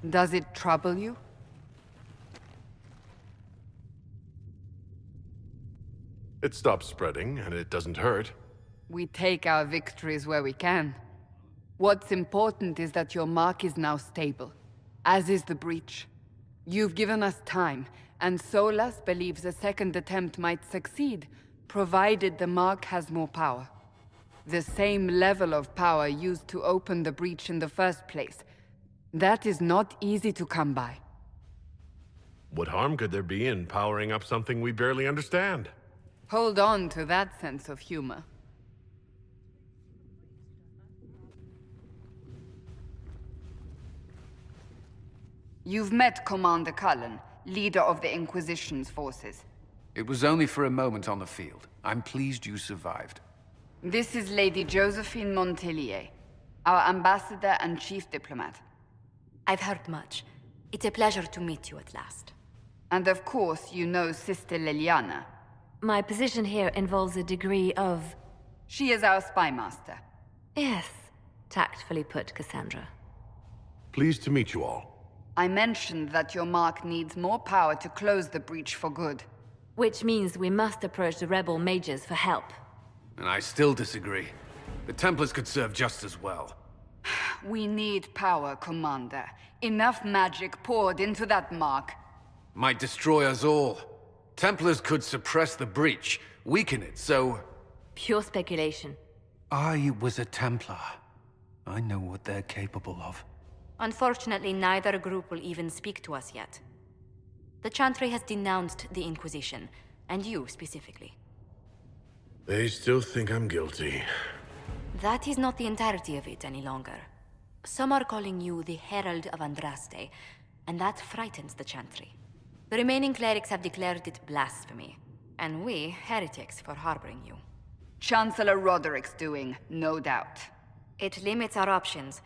Does it trouble you? It stops spreading, and it doesn't hurt. We take our victories where we can. What's important is that your mark is now stable, as is the breach. You've given us time, and Solas believes a second attempt might succeed, provided the mark has more power. The same level of power used to open the breach in the first place. That is not easy to come by. What harm could there be in powering up something we barely understand? Hold on to that sense of humor. You've met Commander Cullen, leader of the Inquisition's forces. It was only for a moment on the field. I'm pleased you survived. This is Lady Josephine Montelier, our ambassador and chief diplomat. I've heard much. It's a pleasure to meet you at last. And of course, you know Sister Liliana. My position here involves a degree of... She is our spy master. Yes, tactfully put, Cassandra. Pleased to meet you all. I mentioned that your mark needs more power to close the breach for good. Which means we must approach the rebel mages for help. And I still disagree. The Templars could serve just as well. We need power, Commander. Enough magic poured into that mark. Might destroy us all. Templars could suppress the breach, weaken it, so... Pure speculation. I was a Templar. I know what they're capable of. Unfortunately, neither group will even speak to us yet. The Chantry has denounced the Inquisition, and you specifically. They still think I'm guilty. That is not the entirety of it any longer. Some are calling you the Herald of Andraste, and that frightens the Chantry. The remaining clerics have declared it blasphemy, and we, heretics, for harboring you. Chancellor Roderick's doing, no doubt. It limits our options.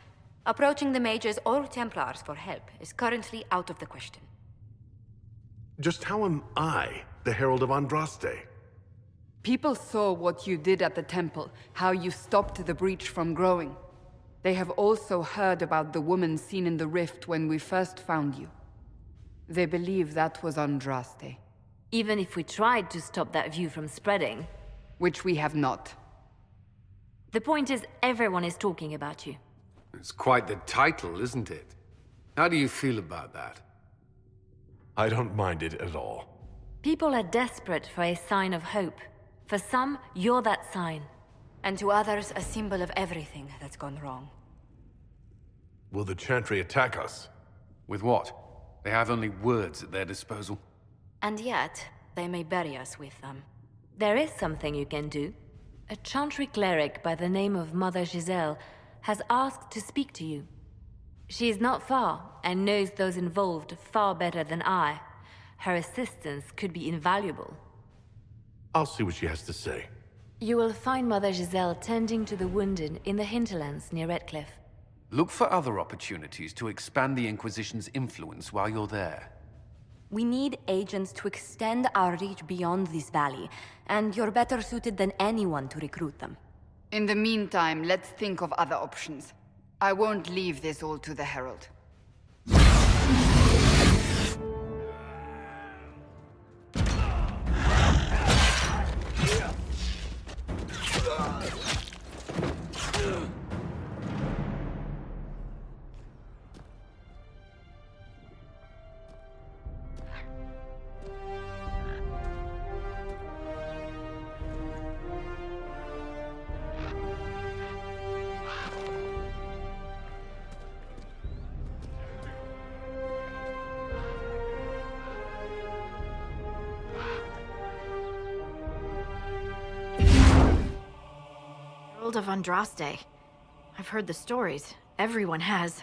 Approaching the Mages or Templars for help is currently out of the question. Just how am I the Herald of Andraste? People saw what you did at the temple, how you stopped the breach from growing. They have also heard about the woman seen in the rift when we first found you. They believe that was Andraste. Even if we tried to stop that view from spreading... Which we have not. The point is, everyone is talking about you. It's quite the title, isn't it? How do you feel about that? I don't mind it at all. People are desperate for a sign of hope. For some, you're that sign. And to others, a symbol of everything that's gone wrong. Will the Chantry attack us? With what? They have only words at their disposal. And yet, they may bury us with them. There is something you can do. A Chantry cleric by the name of Mother Giselle has asked to speak to you. She is not far, and knows those involved far better than I. Her assistance could be invaluable. I'll see what she has to say. You will find Mother Giselle tending to the wounded in the hinterlands near Redcliffe. Look for other opportunities to expand the Inquisition's influence while you're there. We need agents to extend our reach beyond this valley, and you're better suited than anyone to recruit them. In the meantime, let's think of other options. I won't leave this all to the Herald. Of Andraste. I've heard the stories. Everyone has.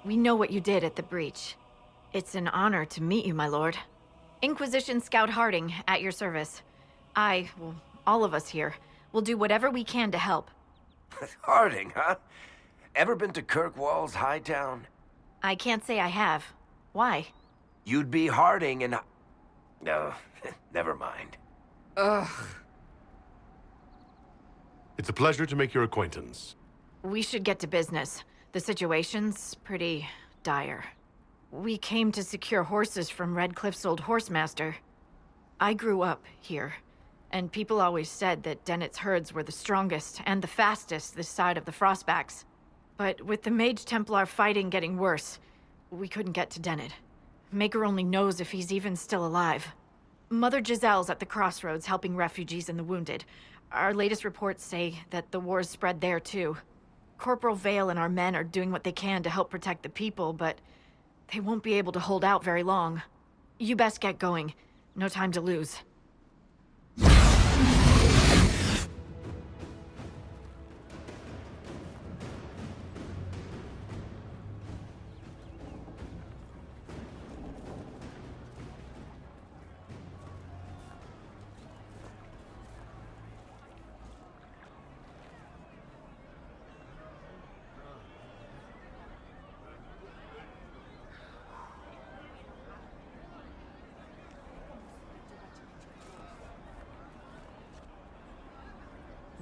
We know what you did at the breach. It's an honor to meet you, my lord. Inquisition Scout Harding, at your service. Well, all of us here, will do whatever we can to help. Harding, huh? Ever been to Kirkwall's Hightown? I can't say I have. Why? You'd be Harding and... No, never mind. Ugh. It's a pleasure to make your acquaintance. We should get to business. The situation's pretty dire. We came to secure horses from Redcliffe's old horsemaster. I grew up here, and people always said that Dennett's herds were the strongest and the fastest this side of the Frostbacks. But with the Mage Templar fighting getting worse, we couldn't get to Dennett. Maker only knows if he's even still alive. Mother Giselle's at the crossroads helping refugees and the wounded. Our latest reports say that the war's spread there too. Corporal Vale and our men are doing what they can to help protect the people, but they won't be able to hold out very long. You best get going. No time to lose.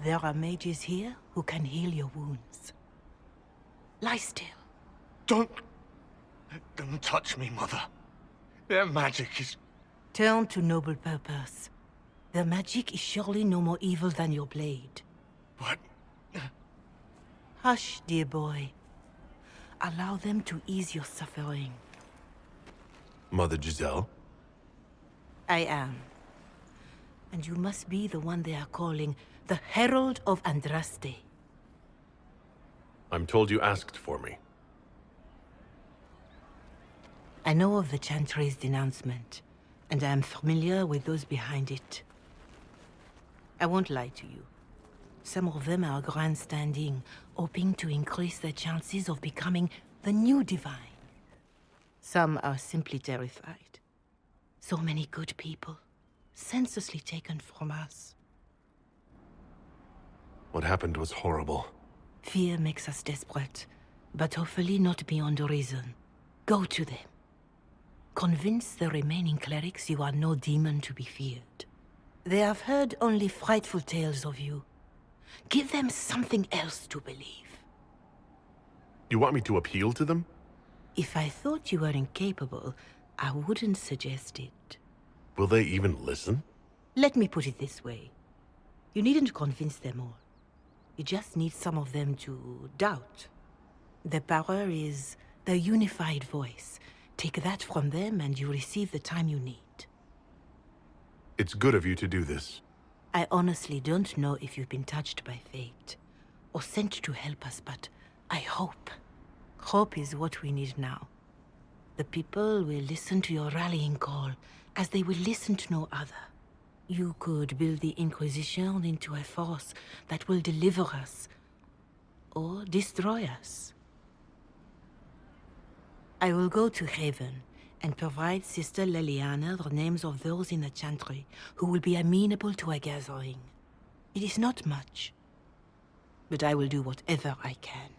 There are mages here who can heal your wounds. Lie still. Don't touch me, Mother. Their magic is... Turn to noble purpose. Their magic is surely no more evil than your blade. What? Hush, dear boy. Allow them to ease your suffering. Mother Giselle? I am. And you must be the one they are calling the Herald of Andraste. I'm told you asked for me. I know of the Chantry's denouncement, and I am familiar with those behind it. I won't lie to you. Some of them are grandstanding, hoping to increase their chances of becoming the new divine. Some are simply terrified. So many good people, senselessly taken from us. What happened was horrible. Fear makes us desperate, but hopefully not beyond reason. Go to them. Convince the remaining clerics you are no demon to be feared. They have heard only frightful tales of you. Give them something else to believe. You want me to appeal to them? If I thought you were incapable, I wouldn't suggest it. Will they even listen? Let me put it this way. You needn't convince them all. You just need some of them to doubt. The power is the unified voice. Take that from them and you receive the time you need. It's good of you to do this. I honestly don't know if you've been touched by fate, or sent to help us, but I hope. Hope is what we need now. The people will listen to your rallying call, as they will listen to no other. You could build the Inquisition into a force that will deliver us, or destroy us. I will go to Haven and provide Sister Leliana the names of those in the Chantry who will be amenable to a gathering. It is not much, but I will do whatever I can.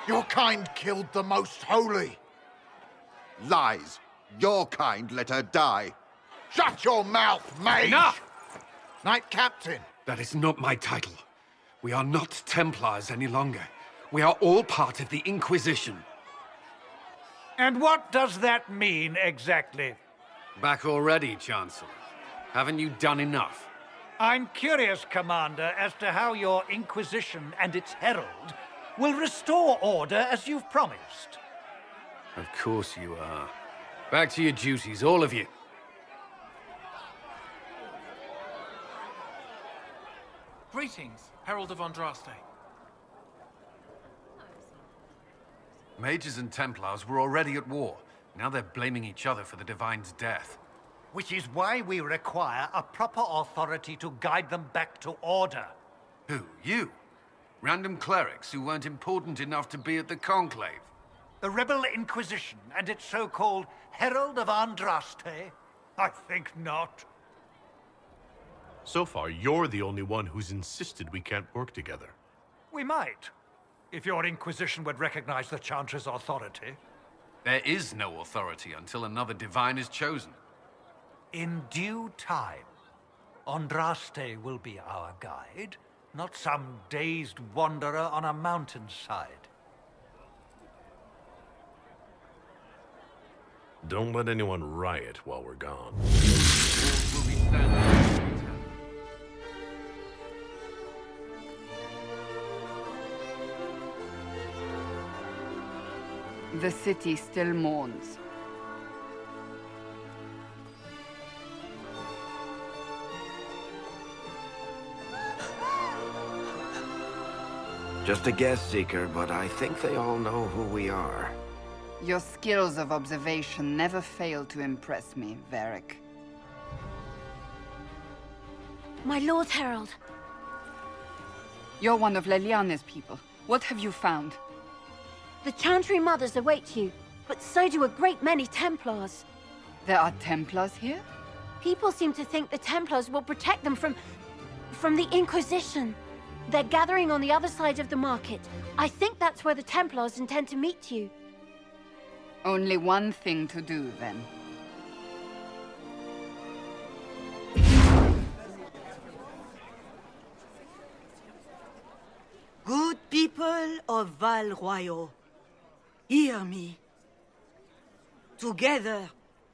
Your kind killed the Most Holy. Lies. Your kind let her die. Shut your mouth, Mage! Enough! Knight Captain. That is not my title. We are not Templars any longer. We are all part of the Inquisition. And what does that mean, exactly? Back already, Chancellor. Haven't you done enough? I'm curious, Commander, as to how your Inquisition and its herald will restore order as you've promised. Of course you are. Back to your duties, all of you. Greetings, Herald of Andraste. Mages and Templars were already at war. Now they're blaming each other for the Divine's death. Which is why we require a proper authority to guide them back to order. Who? You? Random clerics who weren't important enough to be at the Conclave? The Rebel Inquisition and its so-called Herald of Andraste? I think not. So far, you're the only one who's insisted we can't work together. We might, if your Inquisition would recognize the Chantry's authority. There is no authority until another Divine is chosen. In due time, Andraste will be our guide, not some dazed wanderer on a mountainside. Don't let anyone riot while we're gone. The city still mourns. Just a guess, Seeker, but I think they all know who we are. Your skills of observation never fail to impress me, Varric. My Lord Herald. You're one of Leliana's people. What have you found? The Chantry Mothers await you, but so do a great many Templars. There are Templars here? People seem to think the Templars will protect them from the Inquisition. They're gathering on the other side of the market. I think that's where the Templars intend to meet you. Only one thing to do, then. Good people of Val Royal, hear me. Together,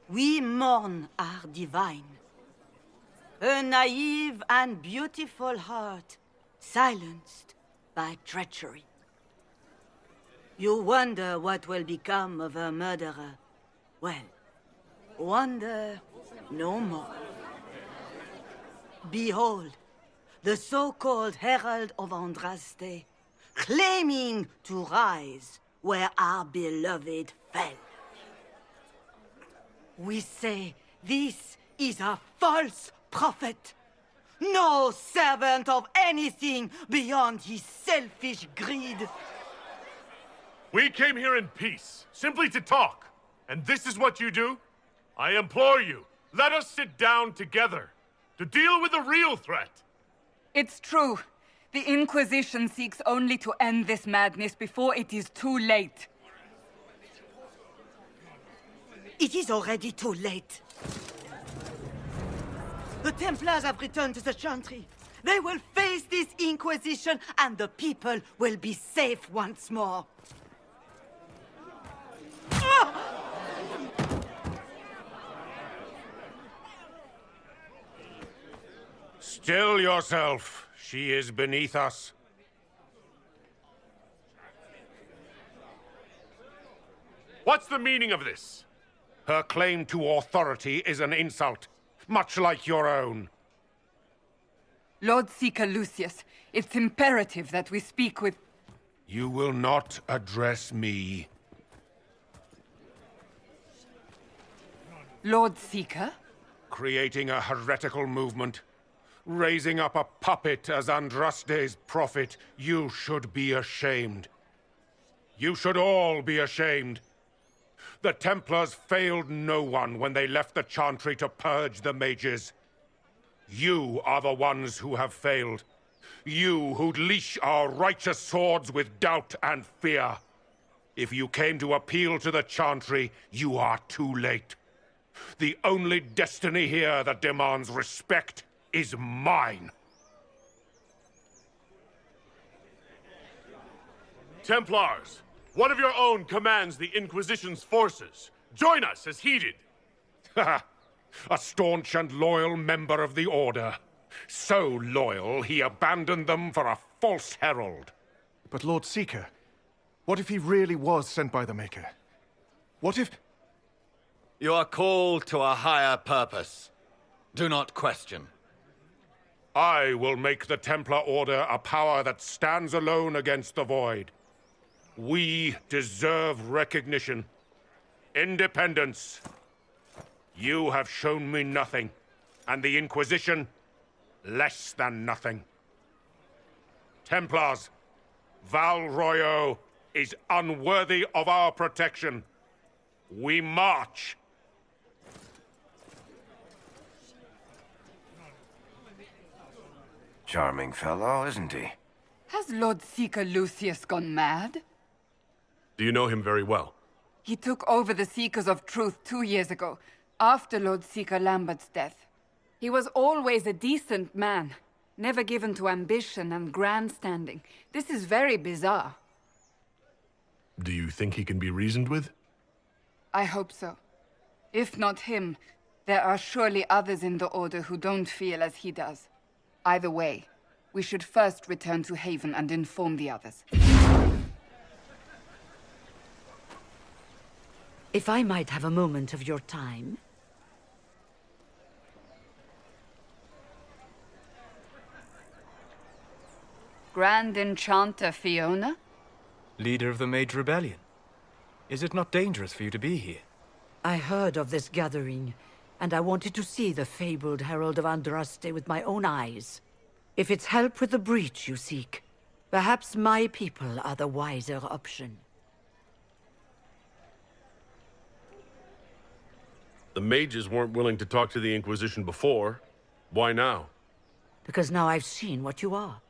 we mourn our divine. A naive and beautiful heart, silenced by treachery. You wonder what will become of a murderer. Well, wonder no more. Behold, the so-called Herald of Andraste, claiming to rise where our beloved fell. We say this is a false prophet. No servant of anything beyond his selfish greed. We came here in peace, simply to talk. And this is what you do? I implore you, let us sit down together to deal with the real threat. It's true. The Inquisition seeks only to end this madness before it is too late. It is already too late. The Templars have returned to the Chantry. They will face this Inquisition, and the people will be safe once more. Still yourself. She is beneath us. What's the meaning of this? Her claim to authority is an insult, much like your own. Lord Seeker Lucius, it's imperative that we speak with... You will not address me. Lord Seeker? Creating a heretical movement. Raising up a puppet as Andraste's prophet. You should be ashamed. You should all be ashamed. The Templars failed no one when they left the Chantry to purge the mages. You are the ones who have failed. You who'd leash our righteous swords with doubt and fear. If you came to appeal to the Chantry, you are too late. The only destiny here that demands respect is mine. Templars, one of your own commands the Inquisition's forces. Join us as heeded. A staunch and loyal member of the Order. So loyal, he abandoned them for a false herald. But Lord Seeker, what if he really was sent by the Maker? What if... You are called to a higher purpose. Do not question. I will make the Templar Order a power that stands alone against the Void. We deserve recognition. Independence. You have shown me nothing, and the Inquisition, less than nothing. Templars, Val Royal is unworthy of our protection. We march. Charming fellow, isn't he? Has Lord Seeker Lucius gone mad? Do you know him very well? He took over the Seekers of Truth 2 years ago, after Lord Seeker Lambert's death. He was always a decent man. never given to ambition and grandstanding. This is very bizarre. Do you think he can be reasoned with? I hope so. If not him, there are surely others in the Order who don't feel as he does. Either way, we should first return to Haven and inform the others. If I might have a moment of your time. Grand Enchanter Fiona? Leader of the Mage Rebellion. Is it not dangerous for you to be here? I heard of this gathering, and I wanted to see the fabled Herald of Andraste with my own eyes. If it's help with the breach you seek, perhaps my people are the wiser option. The mages weren't willing to talk to the Inquisition before. Why now? Because now I've seen what you are.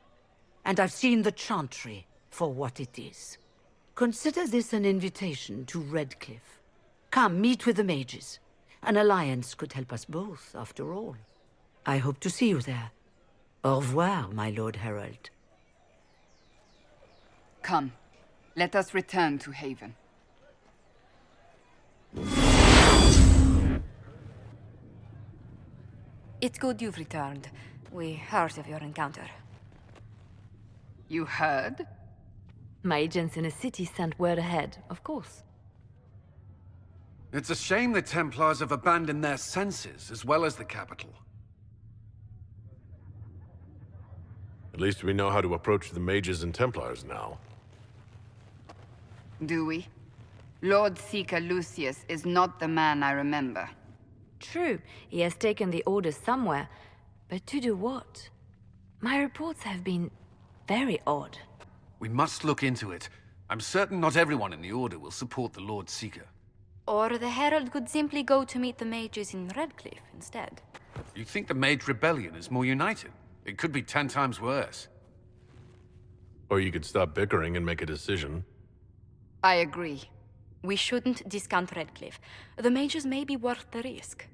And I've seen the Chantry for what it is. Consider this an invitation to Redcliffe. Come, meet with the mages. An alliance could help us both, after all. I hope to see you there. Au revoir, my Lord Herald. Come, let us return to Haven. It's good you've returned. We heard of your encounter. You heard? My agents in the city sent word ahead, of course. It's a shame the Templars have abandoned their senses, as well as the capital. At least we know how to approach the mages and Templars now. Do we? Lord Seeker Lucius is not the man I remember. True, he has taken the Order somewhere, but to do what? My reports have been very odd. We must look into it. I'm certain not everyone in the Order will support the Lord Seeker. Or the Herald could simply go to meet the mages in Redcliffe instead. You think the Mage Rebellion is more united? It could be 10 times worse. Or you could stop bickering and make a decision. I agree. We shouldn't discount Redcliffe. The mages may be worth the risk.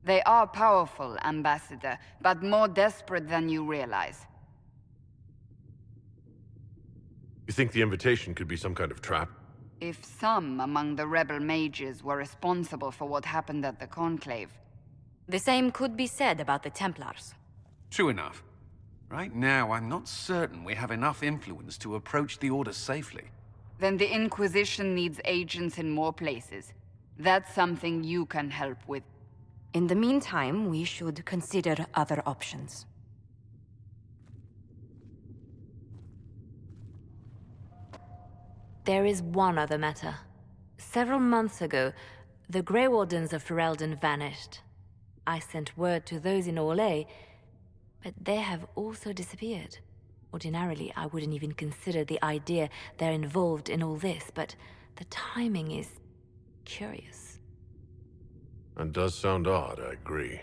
They are powerful, Ambassador, but more desperate than you realize. You think the invitation could be some kind of trap? If some among the rebel mages were responsible for what happened at the Conclave. The same could be said about the Templars. True enough. Right now, I'm not certain we have enough influence to approach the Order safely. Then the Inquisition needs agents in more places. That's something you can help with. In the meantime, we should consider other options. There is one other matter. Several months ago, the Grey Wardens of Ferelden vanished. I sent word to those in Orlais, but they have also disappeared. Ordinarily, I wouldn't even consider the idea they're involved in all this, but the timing is curious. That does sound odd, I agree.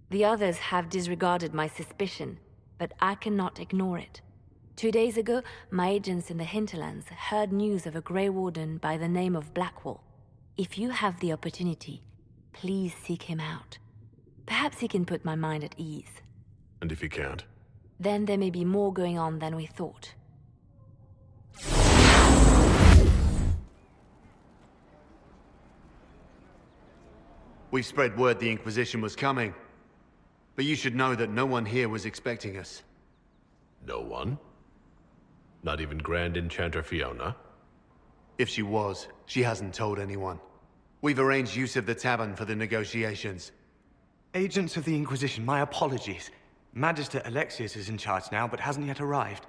The others have disregarded my suspicion, but I cannot ignore it. 2 days ago, my agents in the hinterlands heard news of a Grey Warden by the name of Blackwall. If you have the opportunity, please seek him out. Perhaps he can put my mind at ease. And if he can't? Then there may be more going on than we thought. We spread word the Inquisition was coming. But you should know that no one here was expecting us. No one? Not even Grand Enchanter Fiona? If she was, she hasn't told anyone. We've arranged use of the tavern for the negotiations. Agents of the Inquisition, my apologies. Magister Alexius is in charge now, but hasn't yet arrived.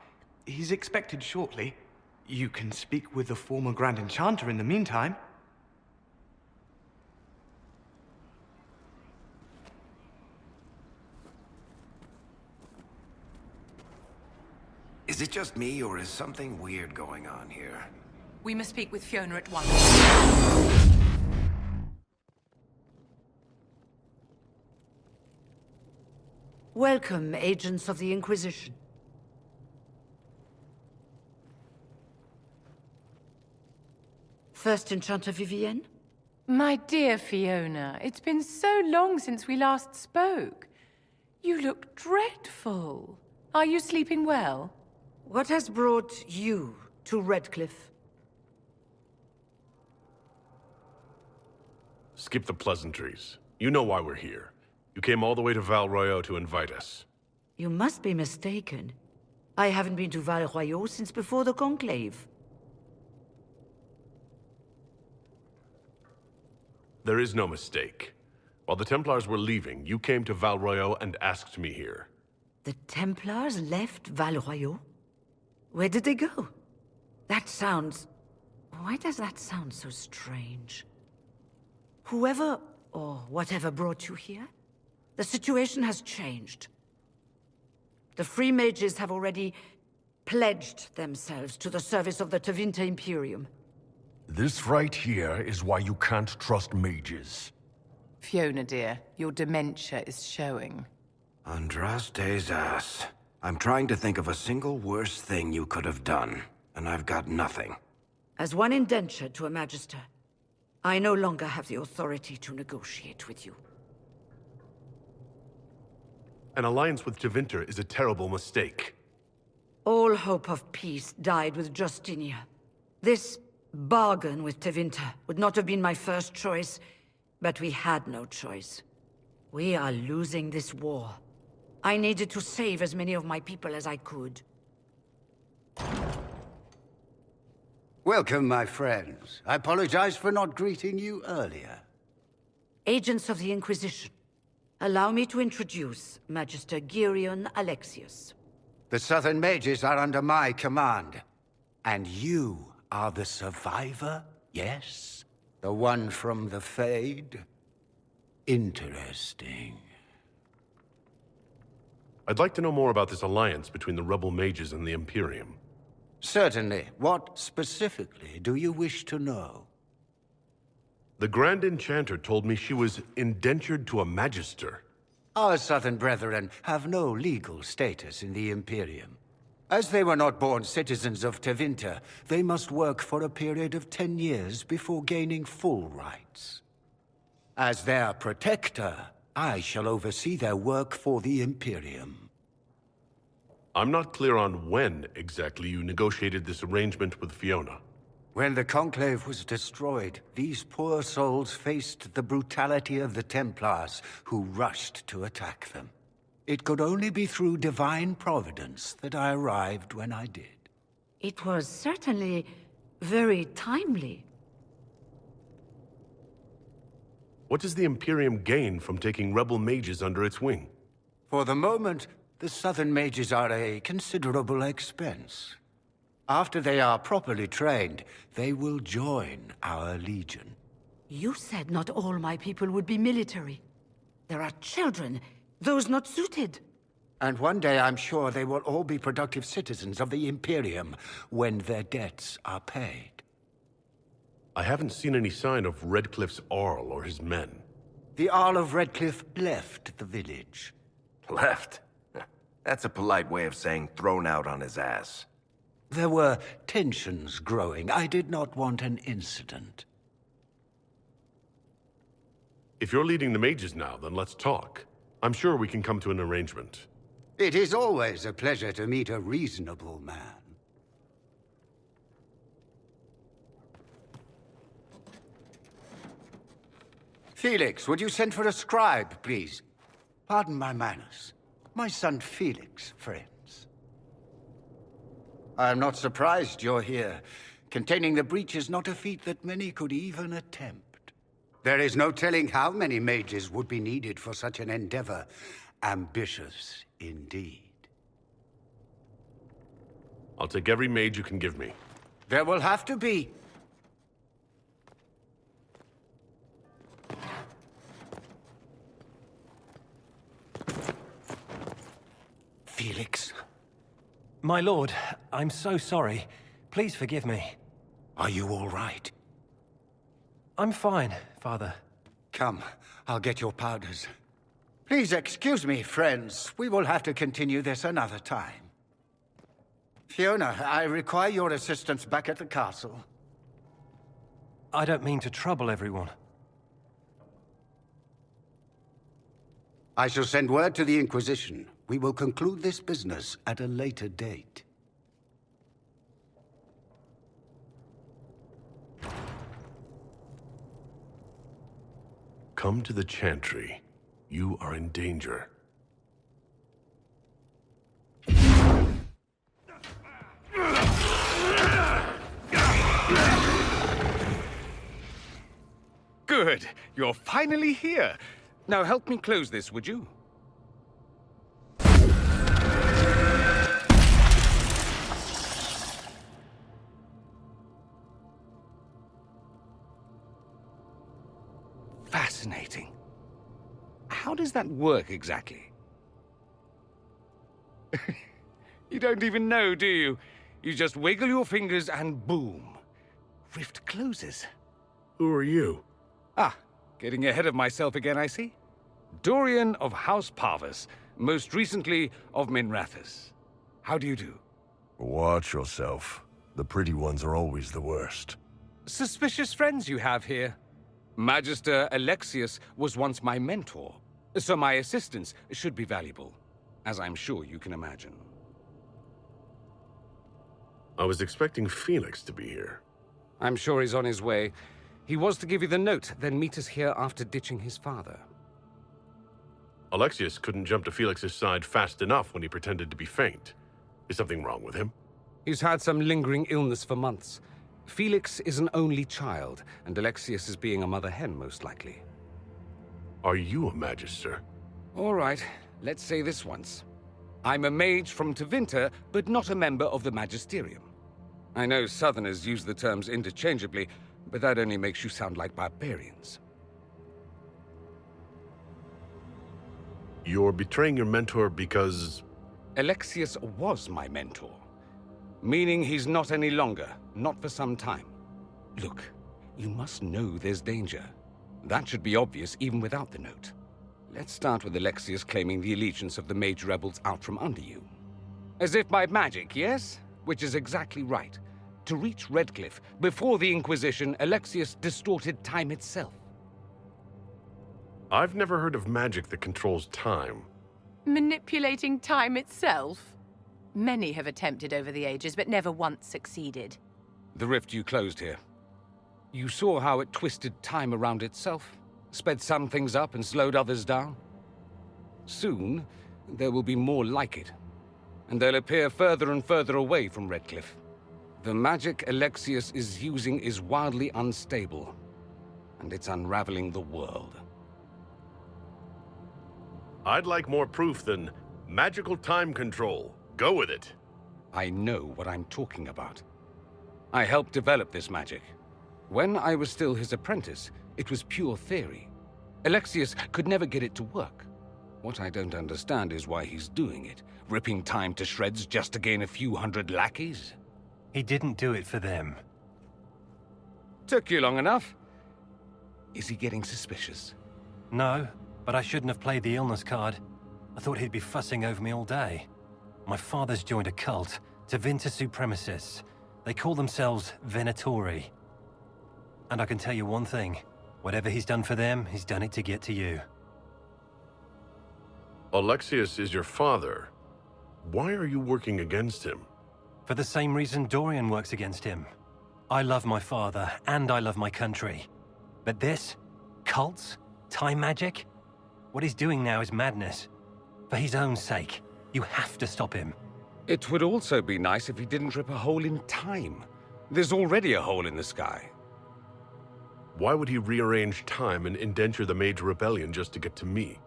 He's expected shortly. You can speak with the former Grand Enchanter in the meantime. Is it just me, or is something weird going on here? We must speak with Fiona at once. Welcome, agents of the Inquisition. First Enchanter Vivienne? My dear Fiona, it's been so long since we last spoke. You look dreadful. Are you sleeping well? What has brought you to Redcliffe? Skip the pleasantries. You know why we're here. You came all the way to Val Royeaux to invite us. You must be mistaken. I haven't been to Val Royeaux since before the Conclave. There is no mistake. While the Templars were leaving, you came to Val Royeaux and asked me here. The Templars left Val Royeaux? Where did they go? That sounds... Why does that sound so strange? Whoever or whatever brought you here, the situation has changed. The Free Mages have already pledged themselves to the service of the Tevinter Imperium. This right here is why you can't trust mages. Fiona, dear, your dementia is showing. Andraste's ass. I'm trying to think of a single worse thing you could have done, and I've got nothing. As one indentured to a Magister, I no longer have the authority to negotiate with you. An alliance with Tevinter is a terrible mistake. All hope of peace died with Justinia. This bargain with Tevinter would not have been my first choice, but we had no choice. We are losing this war. I needed to save as many of my people as I could. Welcome, my friends. I apologize for not greeting you earlier. Agents of the Inquisition, allow me to introduce Magister Girion Alexius. The Southern Mages are under my command. And you are the survivor, yes? The one from the Fade? Interesting. I'd like to know more about this alliance between the rebel mages and the Imperium. Certainly. What specifically do you wish to know? The Grand Enchanter told me she was indentured to a Magister. Our Southern brethren have no legal status in the Imperium. As they were not born citizens of Tevinter, they must work for a period of 10 years before gaining full rights. As their protector, I shall oversee their work for the Imperium. I'm not clear on when exactly you negotiated this arrangement with Fiona. When the Conclave was destroyed, these poor souls faced the brutality of the Templars, who rushed to attack them. It could only be through divine providence that I arrived when I did. It was certainly very timely. What does the Imperium gain from taking rebel mages under its wing? For the moment, the Southern Mages are a considerable expense. After they are properly trained, they will join our Legion. You said not all my people would be military. There are children, those not suited. And one day I'm sure they will all be productive citizens of the Imperium when their debts are paid. I haven't seen any sign of Redcliffe's Arl or his men. The Arl of Redcliffe left the village. Left? That's a polite way of saying thrown out on his ass. There were tensions growing. I did not want an incident. If you're leading the mages now, then let's talk. I'm sure we can come to an arrangement. It is always a pleasure to meet a reasonable man. Felix, would you send for a scribe, please? Pardon my manners. My son Felix, friends. I am not surprised you're here. Containing the breach is not a feat that many could even attempt. There is no telling how many mages would be needed for such an endeavor. Ambitious, indeed. I'll take every mage you can give me. There will have to be. Felix. My lord, I'm so sorry. Please forgive me. Are you all right? I'm fine, Father. Come, I'll get your powders. Please excuse me, friends. We will have to continue this another time. Fiona, I require your assistance back at the castle. I don't mean to trouble everyone. I shall send word to the Inquisition. We will conclude this business at a later date. Come to the Chantry. You are in danger. Good. You're finally here. Now help me close this, would you? Fascinating. How does that work exactly? You don't even know, do you? You just wiggle your fingers and boom. Rift closes. Who are you? Ah, getting ahead of myself again, I see. Dorian of House Parvus, most recently of Minrathous. How do you do? Watch yourself. The pretty ones are always the worst. Suspicious friends you have here. Magister Alexius was once my mentor, so my assistance should be valuable, as I'm sure you can imagine. I was expecting Felix to be here. I'm sure he's on his way. He was to give you the note, then meet us here after ditching his father. Alexius couldn't jump to Felix's side fast enough when he pretended to be faint. Is something wrong with him? He's had some lingering illness for months. Felix is an only child, and Alexius is being a mother hen, most likely. Are you a magister? All right, let's say this once. I'm a mage from Tevinter, but not a member of the Magisterium. I know Southerners use the terms interchangeably, but that only makes you sound like barbarians. You're betraying your mentor because... Alexius was my mentor. Meaning he's not any longer, not for some time. Look, you must know there's danger. That should be obvious even without the note. Let's start with Alexius claiming the allegiance of the Mage rebels out from under you. As if by magic, yes? Which is exactly right. To reach Redcliffe, before the Inquisition, Alexius distorted time itself. I've never heard of magic that controls time. Manipulating time itself? Many have attempted over the ages, but never once succeeded. The rift you closed here. You saw how it twisted time around itself, sped some things up and slowed others down. Soon, there will be more like it, and they'll appear further and further away from Redcliffe. The magic Alexius is using is wildly unstable, and it's unraveling the world. I'd like more proof than magical time control. Go with it. I know what I'm talking about. I helped develop this magic. When I was still his apprentice, it was pure theory. Alexius could never get it to work. What I don't understand is why he's doing it, ripping time to shreds just to gain a few hundred lackeys. He didn't do it for them. Took you long enough. Is he getting suspicious? No, but I shouldn't have played the illness card. I thought he'd be fussing over me all day. My father's joined a cult, Tevinter Supremacists. They call themselves Venatori. And I can tell you one thing. Whatever he's done for them, he's done it to get to you. Alexius is your father. Why are you working against him? For the same reason Dorian works against him. I love my father, and I love my country. But this? Cults? Time magic? What he's doing now is madness. For his own sake, you have to stop him. It would also be nice if he didn't rip a hole in time. There's already a hole in the sky. Why would he rearrange time and indenture the Mage Rebellion just to get to me?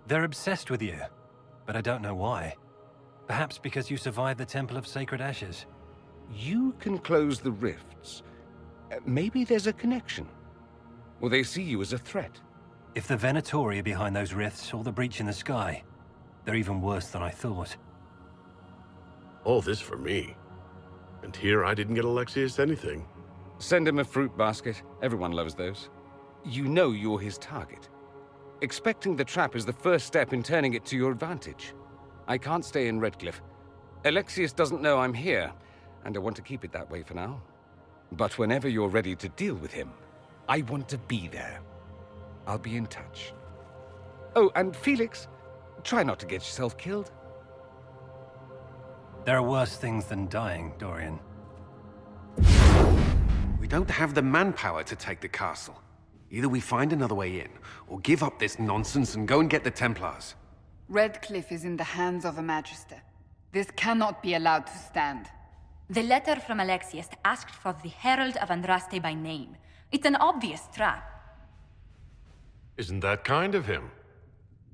They're obsessed with you, but I don't know why. Perhaps because you survived the Temple of Sacred Ashes. You can close the rifts. Maybe there's a connection. Or they see you as a threat. If the Venatori are behind those rifts or the breach in the sky, they're even worse than I thought. All this for me. And here I didn't get Alexius anything. Send him a fruit basket. Everyone loves those. You know you're his target. Expecting the trap is the first step in turning it to your advantage. I can't stay in Redcliffe. Alexius doesn't know I'm here, and I want to keep it that way for now. But whenever you're ready to deal with him, I want to be there. I'll be in touch. Oh, and Felix, try not to get yourself killed. There are worse things than dying, Dorian. We don't have the manpower to take the castle. Either we find another way in, or give up this nonsense and go and get the Templars. Redcliffe is in the hands of a Magister. This cannot be allowed to stand. The letter from Alexius asked for the Herald of Andraste by name. It's an obvious trap. Isn't that kind of him?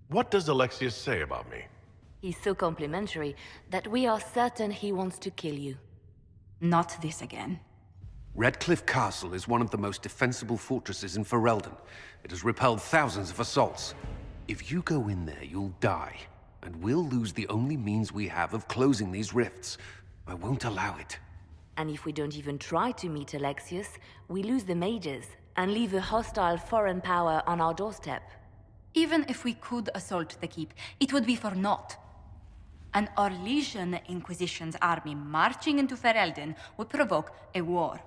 What does Alexius say about me? He's so complimentary that we are certain he wants to kill you. Not this again. Redcliffe Castle is one of the most defensible fortresses in Ferelden. It has repelled thousands of assaults. If you go in there, you'll die. And we'll lose the only means we have of closing these rifts. I won't allow it. And if we don't even try to meet Alexius, we lose the mages and leave a hostile foreign power on our doorstep. Even if we could assault the keep, it would be for naught. An Orlesian Inquisition's army marching into Ferelden would provoke a war.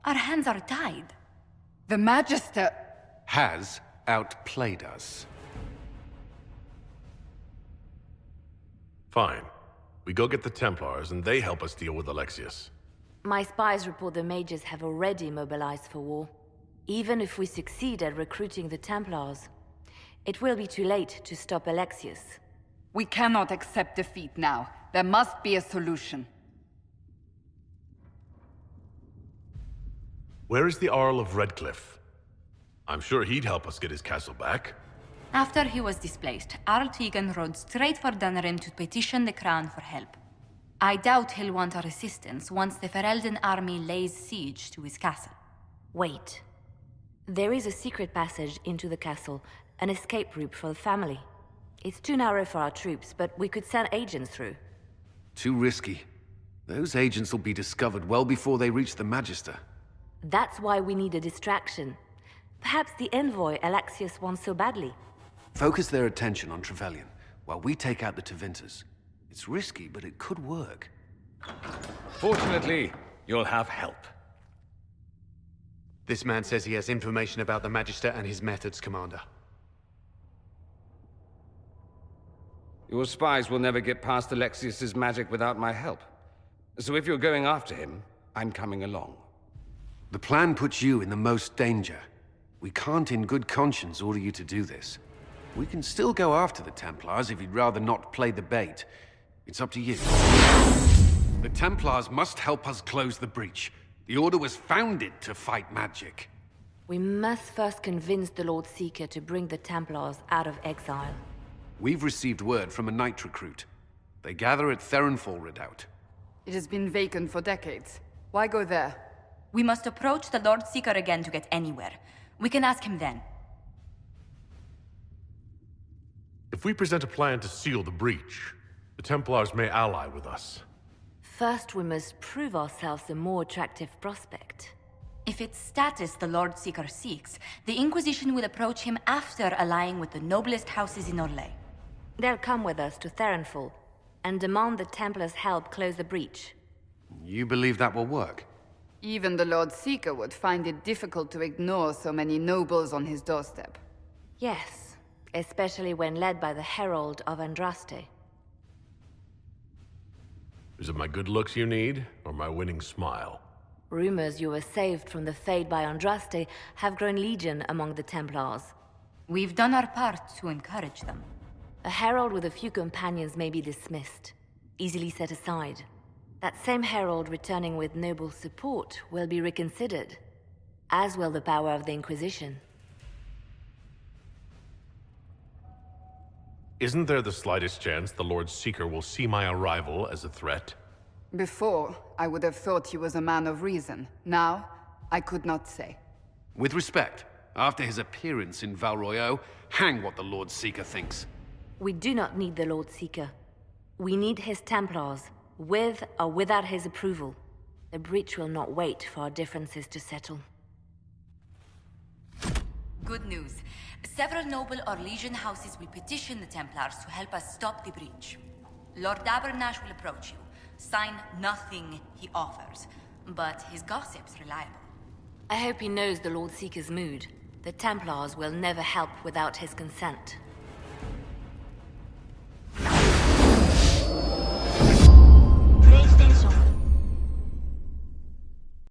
Our hands are tied. The Magister has outplayed us. Fine. We go get the Templars, and they help us deal with Alexius. My spies report the mages have already mobilized for war. Even if we succeed at recruiting the Templars, it will be too late to stop Alexius. We cannot accept defeat now. There must be a solution. Where is the Arl of Redcliffe? I'm sure he'd help us get his castle back. After he was displaced, Arl Tegan rode straight for Dunrim to petition the Crown for help. I doubt he'll want our assistance once the Ferelden army lays siege to his castle. Wait. There is a secret passage into the castle, an escape route for the family. It's too narrow for our troops, but we could send agents through. Too risky. Those agents will be discovered well before they reach the Magister. That's why we need a distraction. Perhaps the envoy Alexius wants so badly. Focus their attention on Trevelyan, while we take out the Tevinters. It's risky, but it could work. Fortunately, you'll have help. This man says he has information about the Magister and his methods, Commander. Your spies will never get past Alexius's magic without my help. So if you're going after him, I'm coming along. The plan puts you in the most danger. We can't in good conscience order you to do this. We can still go after the Templars if you'd rather not play the bait. It's up to you. The Templars must help us close the breach. The Order was founded to fight magic. We must first convince the Lord Seeker to bring the Templars out of exile. We've received word from a knight recruit. They gather at Therenfall Redoubt. It has been vacant for decades. Why go there? We must approach the Lord Seeker again to get anywhere. We can ask him then. If we present a plan to seal the breach, the Templars may ally with us. First, we must prove ourselves a more attractive prospect. If it's status the Lord Seeker seeks, the Inquisition will approach him after allying with the noblest houses in Orlais. They'll come with us to Therenfall and demand the Templars' help close the breach. You believe that will work? Even the Lord Seeker would find it difficult to ignore so many nobles on his doorstep. Yes, especially when led by the Herald of Andraste. Is it my good looks you need, or my winning smile? Rumors you were saved from the fate by Andraste have grown legion among the Templars. We've done our part to encourage them. A herald with a few companions may be dismissed, easily set aside. That same herald returning with noble support will be reconsidered, as will the power of the Inquisition. Isn't there the slightest chance the Lord Seeker will see my arrival as a threat? Before, I would have thought he was a man of reason. Now, I could not say. With respect, after his appearance in Val Royeaux, hang what the Lord Seeker thinks. We do not need the Lord Seeker. We need his Templars, with or without his approval. The breach will not wait for our differences to settle. Good news. Several noble Orlesian houses will petition the Templars to help us stop the breach. Lord Abernash will approach you. Sign nothing he offers, but his gossip's reliable. I hope he knows the Lord Seeker's mood. The Templars will never help without his consent.